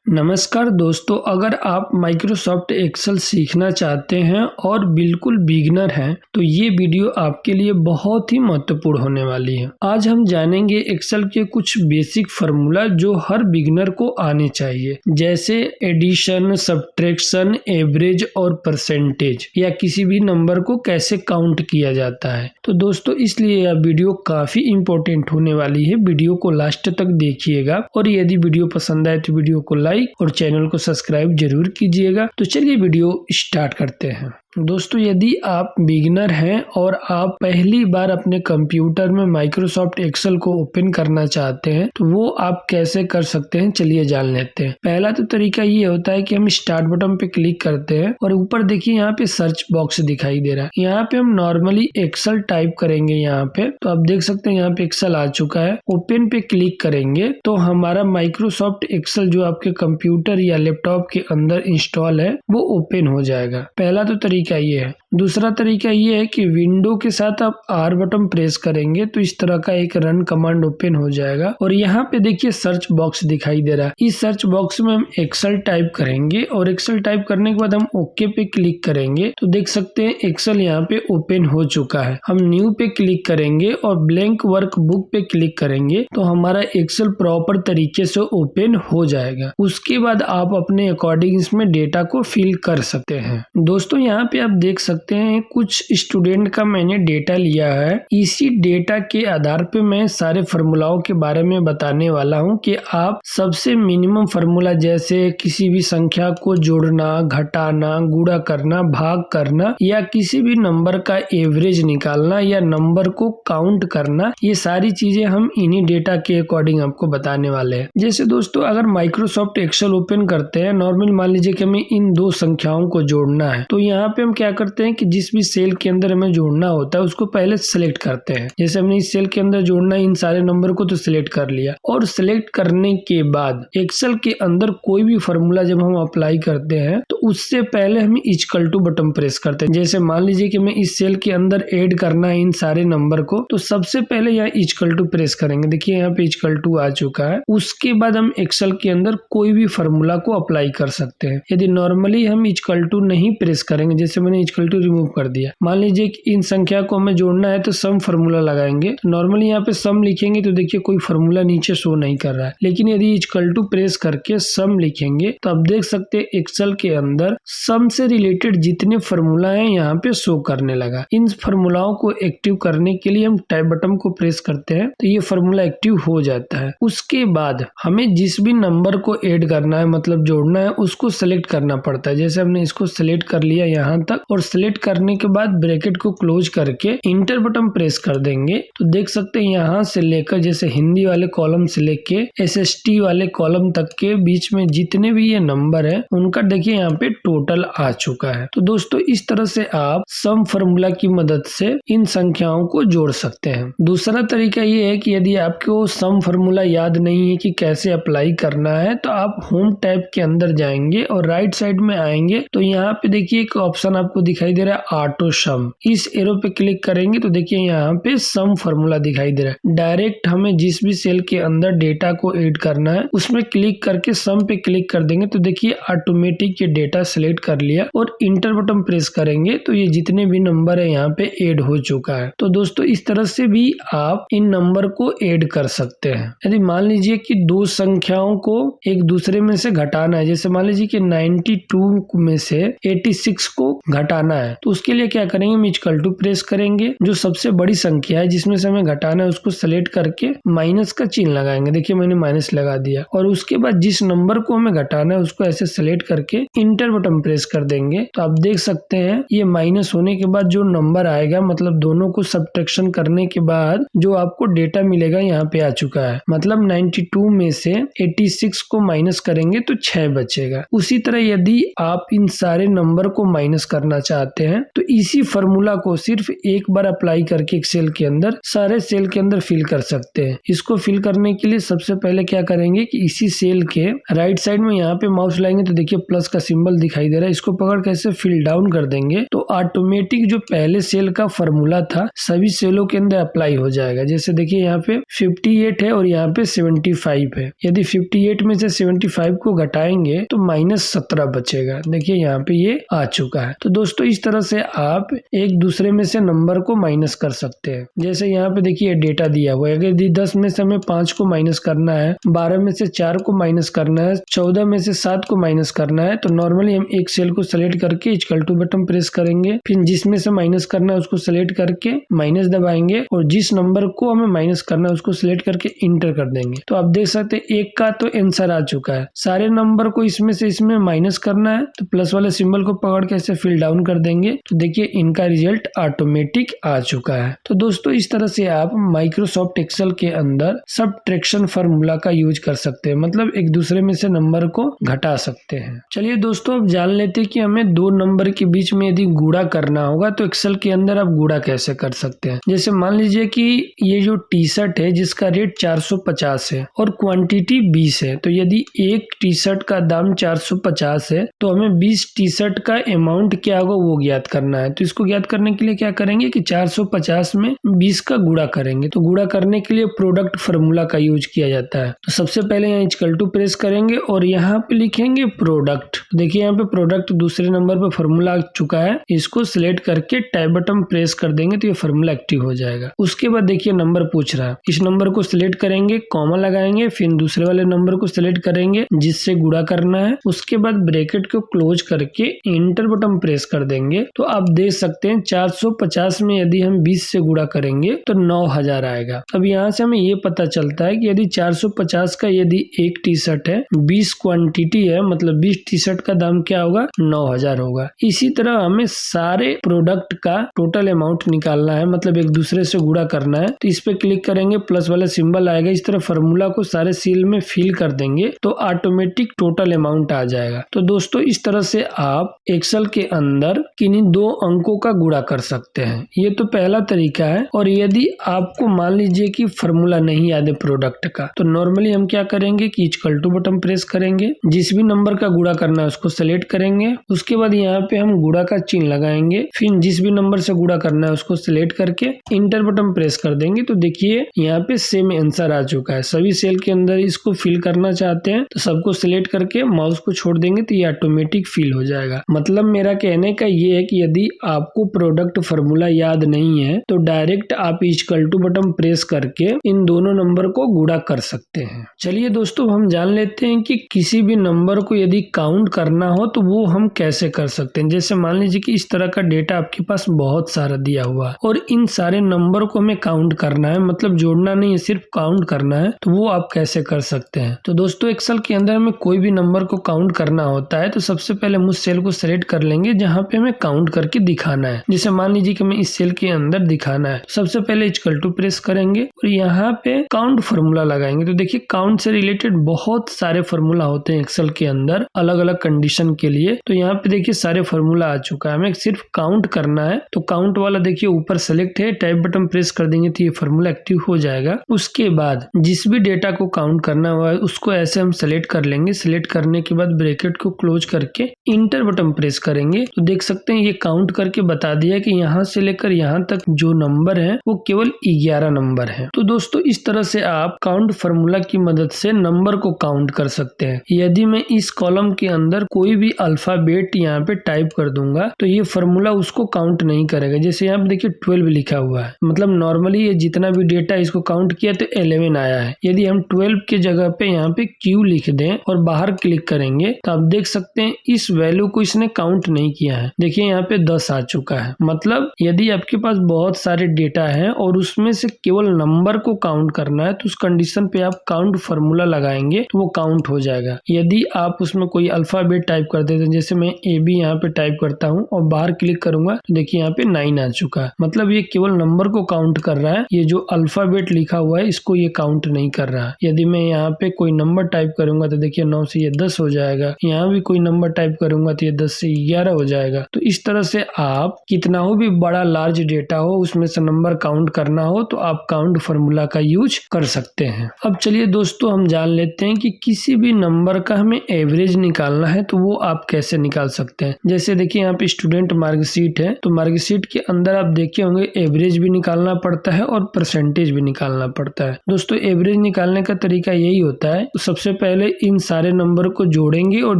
नमस्कार दोस्तों, अगर आप माइक्रोसॉफ्ट एक्सेल सीखना चाहते हैं और बिल्कुल बिगिनर हैं तो ये वीडियो आपके लिए बहुत ही महत्वपूर्ण होने वाली है। आज हम जानेंगे एक्सेल के कुछ बेसिक फार्मूला जो हर बिगिनर को आने चाहिए, जैसे एडिशन, सब्ट्रैक्शन, एवरेज और परसेंटेज, या किसी भी नंबर को कैसे काउंट किया जाता है। तो दोस्तों इसलिए यह वीडियो काफी इंपॉर्टेंट होने वाली है। वीडियो को लास्ट तक देखिएगा और यदि वीडियो पसंद आए तो वीडियो को लाइक और चैनल को सब्सक्राइब जरूर कीजिएगा। तो चलिए वीडियो स्टार्ट करते हैं। दोस्तों यदि आप बिगिनर हैं और आप पहली बार अपने कंप्यूटर में माइक्रोसॉफ्ट एक्सेल को ओपन करना चाहते हैं तो वो आप कैसे कर सकते हैं, चलिए जान लेते हैं। पहला तो तरीका ये होता है कि हम स्टार्ट बटन पे क्लिक करते हैं और ऊपर देखिए यहाँ पे सर्च बॉक्स दिखाई दे रहा है। यहाँ पे हम नॉर्मली एक्सेल टाइप करेंगे। यहाँ पे तो आप देख सकते हैं यहाँ पे एक्सेल आ चुका है। ओपन पे क्लिक करेंगे तो हमारा माइक्रोसॉफ्ट एक्सेल जो आपके कंप्यूटर या लैपटॉप के अंदर इंस्टॉल है वो ओपन हो जाएगा। पहला तो तरीका ये है। दूसरा तरीका ये है कि विंडो के साथ आप R बटन प्रेस करेंगे तो इस तरह का एक रन कमांड ओपन हो जाएगा और यहाँ पे देखिए सर्च बॉक्स दिखाई दे रहा है। इस सर्च बॉक्स में हम एक्सेल टाइप करेंगे और एक्सेल टाइप करने के बाद हम ओके पे क्लिक करेंगे तो देख सकते हैं एक्सेल यहाँ पे ओपन हो चुका है। हम न्यू पे क्लिक करेंगे और ब्लैंक वर्कबुक पे क्लिक करेंगे तो हमारा एक्सेल प्रॉपर तरीके से ओपन हो जाएगा। उसके बाद आप अपने अकॉर्डिंग इसमें डेटा को फिल कर सकते हैं। दोस्तों यहाँ पे आप देख सकते हैं कुछ स्टूडेंट का मैंने डेटा लिया है। इसी डेटा के आधार पे मैं सारे फार्मूलाओं के बारे में बताने वाला हूँ कि आप सबसे मिनिमम फार्मूला, जैसे किसी भी संख्या को जोड़ना, घटाना, गुणा करना, भाग करना या किसी भी नंबर का एवरेज निकालना या नंबर को काउंट करना, ये सारी चीजें हम इन्हीं डेटा के अकॉर्डिंग आपको बताने वाले हैं। जैसे दोस्तों अगर माइक्रोसॉफ्ट एक्सेल ओपन करते हैं, नॉर्मल मान लीजिए कि हमें इन दो संख्याओं को जोड़ना है तो यहाँ पे हम क्या करते हैं कि जिस भी सेल के अंदर हमें जोड़ना होता है उसको पहले सिलेक्ट करते हैं। जैसे हमने इस सेल के अंदर जोड़ना है इन सारे नंबर को तो सिलेक्ट कर लिया और सिलेक्ट करने के बाद एक्सेल के अंदर कोई भी फार्मूला जब हम अप्लाई करते हैं तो उससे पहले हम इक्वल टू बटन प्रेस करते हैं। जैसे मान लीजिए कि हमें इस सेल के अंदर ऐड करना है इन सारे नंबर को तो सबसे पहले यहाँ इक्वल टू प्रेस करेंगे। देखिए यहाँ पे इक्वल टू आ चुका है। उसके बाद हम एक्सेल के अंदर कोई भी फार्मूला को अप्लाई कर सकते हैं। यदि नॉर्मली हम इक्वल टू नहीं प्रेस करेंगे, जैसे मैंने इक्वल टू रिमूव कर दिया, मान लीजिए कि इन संख्या को हमें जोड़ना है तो सम फार्मूला लगाएंगे। तो नॉर्मली यहाँ पे सम लिखेंगे तो देखिए कोई फार्मूला नीचे शो नहीं कर रहा है, लेकिन यदि इक्वल टू प्रेस करके सम लिखेंगे तो आप देख सकते हैं एक्सेल के अंदर सम से रिलेटेड जितने फार्मूला हैं यहाँ पे शो करने लगा। इन फार्मूलाओं को एक्टिव करने के लिए हम टाइप बटन को प्रेस करते हैं तो ये फार्मूला एक्टिव हो जाता है। उसके बाद हमें जिस भी नंबर को ऐड करना है, मतलब जोड़ना है, उसको सिलेक्ट करना पड़ता है। जैसे हमने इसको सिलेक्ट कर लिया यहाँ तक और सिलेक्ट करने के बाद ब्रैकेट को क्लोज करके इंटर बटन प्रेस कर देंगे तो देख सकते हैं यहाँ से लेकर, जैसे हिंदी वाले कॉलम से लेके SST वाले कॉलम तक के बीच में जितने भी ये नंबर है उनका देखिए यहाँ पे टोटल आ चुका है। तो दोस्तों इस तरह से आप सम फार्मूला की मदद से इन संख्याओं को जोड़ सकते हैं। दूसरा तरीका ये है कि यदि आपको सम फार्मूला याद नहीं है कि कैसे अप्लाई करना है तो आप होम टैब के अंदर जाएंगे और राइट साइड में आएंगे तो यहाँ पे देखिए एक ऑप्शन आपको दिखाई दे रहा है ऑटो सम। इस एरो पे क्लिक करेंगे तो देखिए यहाँ पे सम फार्मूला दिखाई दे रहा है। डायरेक्ट हमें जिस भी सेल के अंदर डेटा को ऐड करना है उसमें क्लिक करके सम पे क्लिक कर देंगे तो देखिए ऑटोमेटिक ये डेटा सिलेक्ट कर लिया और इंटर बटन प्रेस करेंगे तो ये जितने भी नंबर है यहाँ पे ऐड हो चुका है। तो दोस्तों इस तरह से भी आप इन नंबर को ऐड कर सकते हैं। यदि मान लीजिए कि दो संख्याओं को एक दूसरे में से घटाना है, जैसे मान लीजिए कि 92 में से 86 को घटाना है तो उसके लिए क्या करेंगे, हम इक्वल टू प्रेस करेंगे। जो सबसे बड़ी संख्या है जिसमें से हमें घटाना है उसको सेलेक्ट करके माइनस का चिन्ह लगाएंगे। देखिए मैंने माइनस लगा दिया और उसके बाद जिस नंबर को हमें घटाना है उसको ऐसे सेलेक्ट करके इंटर बटन प्रेस कर देंगे तो आप देख सकते हैं ये माइनस होने के बाद जो नंबर आएगा, मतलब दोनों को सब्ट्रैक्शन करने के बाद जो आपको डेटा मिलेगा यहाँ पे आ चुका है। मतलब 92 में से 86 को माइनस करेंगे तो 6 बचेगा। उसी तरह यदि आप इन सारे नंबर को माइनस करना चाहते हैं तो इसी फार्मूला को सिर्फ एक बार अप्लाई करके एक सेल के अंदर सारे सेल के अंदर फिल कर सकते हैं। इसको फिल करने के लिए सबसे पहले क्या करेंगे कि इसी सेल के राइट साइड में यहाँ पे माउस लाएंगे तो देखिए प्लस का सिंबल सिंबल दिखाई दे रहा है, इसको पकड़ कैसे फिल डाउन कर देंगे तो ऑटोमेटिक जो पहले सेल का फॉर्मूला था सभी सेलों के अंदर अप्लाई हो जाएगा। जैसे देखिए यहाँ पे 58 है और यहाँ पे 75 है। यदि 58 में से 75 को घटाएंगे तो -17 बचेगा। देखिए यहाँ पे ये आ चुका है। तो दोस्तों इस तरह से आप एक दूसरे में से नंबर को माइनस कर सकते हैं। जैसे यहाँ पे देखिए डेटा दिया हुआ है, यदि 10 में से हमें 5 को माइनस करना है, 12 में से 4 को माइनस करना है, 14 में से 7 को माइनस करना है, तो नॉर्मली हम एक सेल को सेलेक्ट करके इक्वल टू बटन प्रेस करेंगे, फिर जिसमें से माइनस करना है उसको सेलेक्ट करके माइनस दबाएंगे और जिस नंबर को हमें माइनस करना है उसको सिलेक्ट करके इंटर कर देंगे। तो आप देख सकते हैं एक का तो आंसर आ चुका है। सारे नंबर को इसमें से इसमें माइनस करना है तो प्लस वाले सिंबल को पकड़ के ऐसे फिल डाउन कर देंगे तो देखिए इनका रिजल्ट ऑटोमेटिक आ चुका है। तो दोस्तों इस तरह से आप माइक्रोसॉफ्ट एक्सेल के अंदर सबट्रैक्शन फार्मूला का यूज कर सकते हैं, मतलब एक दूसरे में से नंबर को घटा सकते हैं। चलिए दोस्तों अब जान लेते हैं कि हमें दो नंबर के बीच में यदि गुणा करना होगा तो एक्सेल के अंदर आप गुणा कैसे कर सकते हैं। जैसे मान लीजिए कि ये जो टी शर्ट है जिसका रेट 450 है और क्वांटिटी 20 है, तो यदि एक टी शर्ट का दाम 450 है तो हमें 20 टी शर्ट का अमाउंट क्या होगा वो ज्ञात करना है। तो इसको ज्ञात करने के लिए क्या करेंगे कि 450 में 20 का गुणा करेंगे। तो गुणा करने के लिए प्रोडक्ट फार्मूला का यूज किया जाता है। तो सबसे पहले यहाँ इक्वल टू प्रेस करेंगे और यहाँ पे लिखेंगे प्रोडक्ट। देखिए यहाँ पे प्रोडक्ट दूसरे नंबर पे फार्मूला आ चुका है, इसको सिलेक्ट करके टाइप बटन प्रेस कर देंगे तो ये फार्मूला एक्टिव हो जाएगा। उसके बाद देखिए नंबर पूछ रहा है, इस नंबर को सिलेक्ट करेंगे, कॉमा लगाएंगे, फिर दूसरे वाले नंबर को सिलेक्ट करेंगे जिससे गुणा करना है। उसके बाद ब्रैकेट को क्लोज करके एंटर बटन प्रेस कर देंगे तो आप देख सकते हैं 450 में यदि हम 20 से गुणा करेंगे तो 9000 आएगा। अब यहाँ से हमें ये पता चलता है कि यदि 450 का यदि एक टी शर्ट है, 20 क्वांटिटी है, मतलब 20 टी शर्ट का दाम क्या होगा 9000 होगा। इसी तरह हमें सारे प्रोडक्ट का टोटल अमाउंट निकालना है, मतलब एक दूसरे से गुणा करना है। तो इस पे क्लिक करेंगे, प्लस वाला सिंबल आएगा, इस तरह फार्मूला को सारे सेल में फिल कर देंगे तो ऑटोमेटिक टोटल अमाउंट आ जाएगा। तो दोस्तों इस तरह से आप एक्सेल के अंदर किन्हीं दो अंकों का गुणा कर सकते हैं। ये तो पहला तरीका है। और यदि आपको मान लीजिए कि फार्मूला नहीं याद है प्रोडक्ट का, तो नॉर्मली हम क्या करेंगे कि इक्वल टू बटन प्रेस करेंगे, जिस भी नंबर का गुणा करना है उसको सेलेक्ट करेंगे, उसके बाद यहाँ पे हम गुणा का चिन्ह लगाएंगे, फिर जिस भी नंबर से गुणा करना है उसको सिलेक्ट करके इंटर बटन प्रेस कर देंगे तो देखिए यहाँ पे सेम आंसर आ चुका है। सभी सेल के अंदर इसको फिल करना चाहते हैं तो सबको सिलेक्ट करके माउस को छोड़ देंगे तो ये ऑटोमेटिक फिल हो जाएगा। मतलब मेरा कहने का ये है कि यदि आपको प्रोडक्ट फार्मूला याद नहीं है तो डायरेक्ट आप इक्वल टू बटन प्रेस करके इन दोनों नंबर को गुणा कर सकते हैं। चलिए दोस्तों हम जान लेते हैं कि किसी भी नंबर को यदि काउंट करना हो तो वो हम कैसे कर सकते हैं। जैसे मान लीजिए कि इस तरह का डेटा आपके पास बहुत सारा दिया हुआ है और इन सारे नंबर को हमें काउंट करना है, मतलब जोड़ना नहीं है, सिर्फ काउंट करना है, तो वो आप कैसे कर सकते हैं। तो दोस्तों एक्सेल के अंदर हमें कोई भी नंबर को काउंट करना होता है तो सबसे पहले हम उस सेल को सिलेक्ट कर लेंगे जहाँ पे हमें काउंट करके दिखाना है। जैसे मान लीजिए कि हमें इस सेल के अंदर दिखाना है, सबसे पहले इक्वल टू प्रेस करेंगे और यहाँ पे काउंट फार्मूला लगाएंगे। तो देखिए काउंट से रिलेटेड बहुत सारे फार्मूला होते हैं एक्सेल के अंदर अलग अलग कंडीशन के लिए। तो यहाँ पे देखिए सारे फार्मूला आ चुका है, हमें सिर्फ काउंट करना है। तो काउंट वाला देखिए ऊपर सेलेक्ट है, टाइप बटन प्रेस कर देंगे तो ये फार्मूला एक्टिव हो जाएगा। उसके बाद जिस भी डेटा को काउंट करना हुआ है उसको ऐसे हम सेलेक्ट कर लेंगे। सेलेक्ट करने के बाद ब्रैकेट को क्लोज करके इंटर बटन प्रेस करेंगे तो देख सकते हैं ये काउंट करके बता दिया कि यहाँ से लेकर यहाँ तक जो नंबर है वो केवल 11 नंबर है। तो दोस्तों इस तरह से आप काउंट फार्मूला की मदद से नंबर को काउंट कर सकते हैं। यदि मैं इस कॉलम के अंदर कोई भी अल्फाबेट यहाँ पे टाइप कर दूंगा तो ये फार्मूला उसको काउंट नहीं करेगा। जैसे यहाँ पे देखिए 12 लिखा हुआ है, मतलब नॉर्मली ये जितना भी डेटा इसको काउंट किया तो 11 आया है। यदि हम 12 के जगह पे यहाँ पे Q लिख दें और बाहर क्लिक करेंगे तो आप देख सकते हैं इस वैल्यू को इसने काउंट नहीं किया है। देखिए यहाँ पे 10 आ चुका है। मतलब यदि आपके पास बहुत सारे डेटा है और उसमें से केवल नंबर को काउंट करना है तो उस कंडीशन पे आप काउंट फार्मूला लगाएंगे तो वो काउंट हो जाएगा। यदि आप उसमें कोई अल्फाबेट टाइप कर देते हैं, जैसे मैं AB यहाँ पे टाइप करता हूँ और बाहर क्लिक करूंगा तो देखिए यहाँ पे 9 आ चुका है। मतलब ये केवल नंबर को काउंट कर रहा है, ये जो अल्फाबेट लिखा हुआ है इसको ये काउंट नहीं कर रहा है। यदि मैं यहाँ पे कोई नंबर टाइप करूंगा तो देखिए 9 से ये 10 हो जाएगा। यहाँ भी कोई नंबर टाइप करूंगा तो ये 10 से 11 हो जाएगा। तो इस तरह से आप कितना हो भी बड़ा लार्ज डेटा हो उसमें से नंबर काउंट करना हो तो आप काउंट फार्मूला का यूज कर सकते हैं। अब चलिए दोस्तों हम जान लेते हैं कि किसी भी नंबर का हमें एवरेज निकालना है तो वो आप कैसे निकाल सकते हैं। जैसे देखिए यहाँ पे स्टूडेंट मार्कशीट है, तो मार्कशीट के अंदर आप देखे होंगे एवरेज भी निकालना पड़ता है और परसेंटेज भी निकालना पड़ता है। दोस्तों एवरेज निकालने का तरीका यही होता है, तो सबसे पहले इन सारे नंबर को जोड़ेंगे और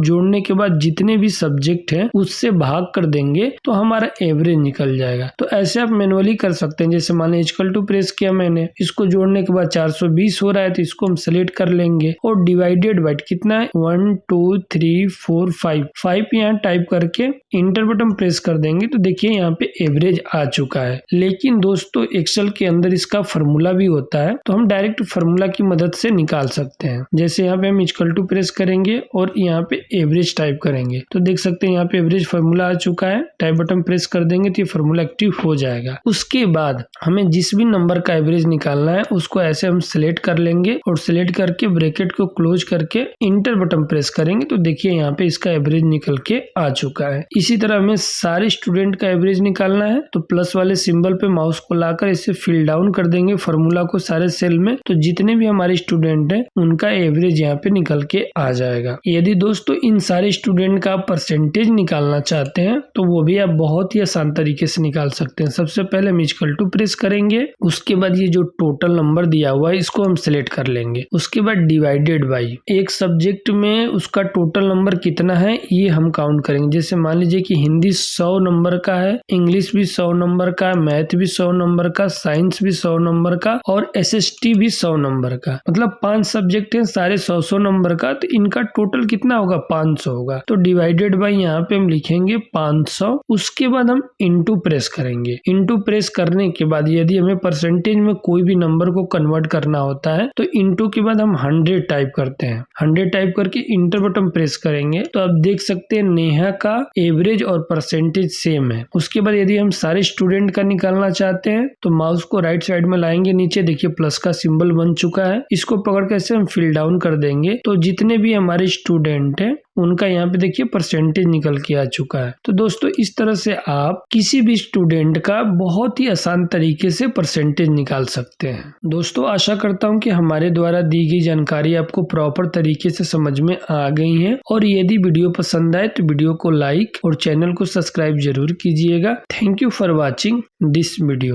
जोड़ने के बाद जितने भी सब्जेक्ट हैं उससे भाग कर देंगे तो हमारा एवरेज निकल जाएगा। तो ऐसे आप मैनुअली कर सकते हैं। जैसे मान लीजिए इक्वल टू प्रेस किया मैंने, इसको जोड़ने के बाद 420 हो रहा है तो इसको हम सेलेक्ट कर लेंगे और डिवाइडेड बाय कितना है 1 2 3 4 5 यहाँ टाइप करके इंटर बटन प्रेस कर देंगे तो देखिए यहाँ पे एवरेज आ चुका है। लेकिन दोस्तों एक्सेल के अंदर इसका फॉर्मूला भी होता है, तो हम डायरेक्ट फॉर्मूला की मदद से निकाल सकते हैं। जैसे यहाँ पे हम इक्वल टू प्रेस करेंगे और यहाँ पे एवरेज टाइप करेंगे तो देख सकते हैं यहाँ पे एवरेज फॉर्मूला आ चुका है। टाइप बटन प्रेस कर देंगे तो ये फॉर्मूला एक्टिव हो जाएगा। उसके बाद हमें जिस भी नंबर का एवरेज निकालना है उसको ऐसे हम सिलेक्ट कर लेंगे और सिलेक्ट करके ब्रैकेट को क्लोज करके इंटर बटन प्रेस करेंगे तो देखिए यहाँ पे इसका एवरेज निकल के आ चुका है। इसी तरह हमें सारे स्टूडेंट का एवरेज निकालना है तो प्लस वाले सिंबल पे माउस को लाकर इसे फिल डाउन कर देंगे फॉर्मूला को सारे सेल में, तो जितने भी हमारे स्टूडेंट हैं उनका एवरेज यहाँ पे निकल के आ जाएगा। यदि दोस्तों इन सारे स्टूडेंट का परसेंटेज निकालना चाहते हैं तो वो भी आप बहुत ही आसान तरीके से निकाल सकते हैं। सबसे पहले हम इक्वल टू प्रेस करेंगे, उसके बाद ये जो टोटल नंबर दिया हुआ है इसको हम सिलेक्ट कर लेंगे। उसके बाद डिवाइडेड बाई एक सब्जेक्ट में उसका टोटल नंबर कितना है ये हम काउंट करेंगे। जैसे मान लीजिए कि हिंदी 100 नंबर का है, इंग्लिश भी 100 नंबर का, मैथ भी 100 नंबर का, साइंस भी 100 नंबर का और एसएसटी भी 100 नंबर का, मतलब 5 सब्जेक्ट हैं सारे 100 नंबर का, तो इनका टोटल कितना होगा 500 होगा। तो डिवाइडेड बाई यहाँ पे हम लिखेंगे 500। उसके बाद हम इंटू प्रेस करेंगे। इंटू प्रेस करने के बाद यदि हमें परसेंटेज में कोई भी नंबर को कन्वर्ट करना होता है तो इंटू के बाद हम 100 टाइप करते हैं। 100 टाइप करके इंटर बटन प्रेस करेंगे तो आप देख सकते हैं नेहा का एवरेज और परसेंटेज सेम है। उसके बाद यदि हम सारे स्टूडेंट का निकालना चाहते हैं तो माउस को राइट साइड में लाएंगे, नीचे देखिए प्लस का सिंबल बन चुका है, इसको पकड़ के ऐसे हम फिल डाउन कर देंगे तो जितने भी हमारे स्टूडेंट हैं उनका यहाँ पे देखिए परसेंटेज निकल के आ चुका है। तो दोस्तों इस तरह से आप किसी भी स्टूडेंट का बहुत ही आसान तरीके से परसेंटेज निकाल सकते हैं। दोस्तों आशा करता हूँ कि हमारे द्वारा दी गई जानकारी आपको प्रॉपर तरीके से समझ में आ गई है, और यदि वीडियो पसंद आए तो वीडियो को लाइक और चैनल को सब्सक्राइब जरूर कीजिएगा। Thank you for watching this video.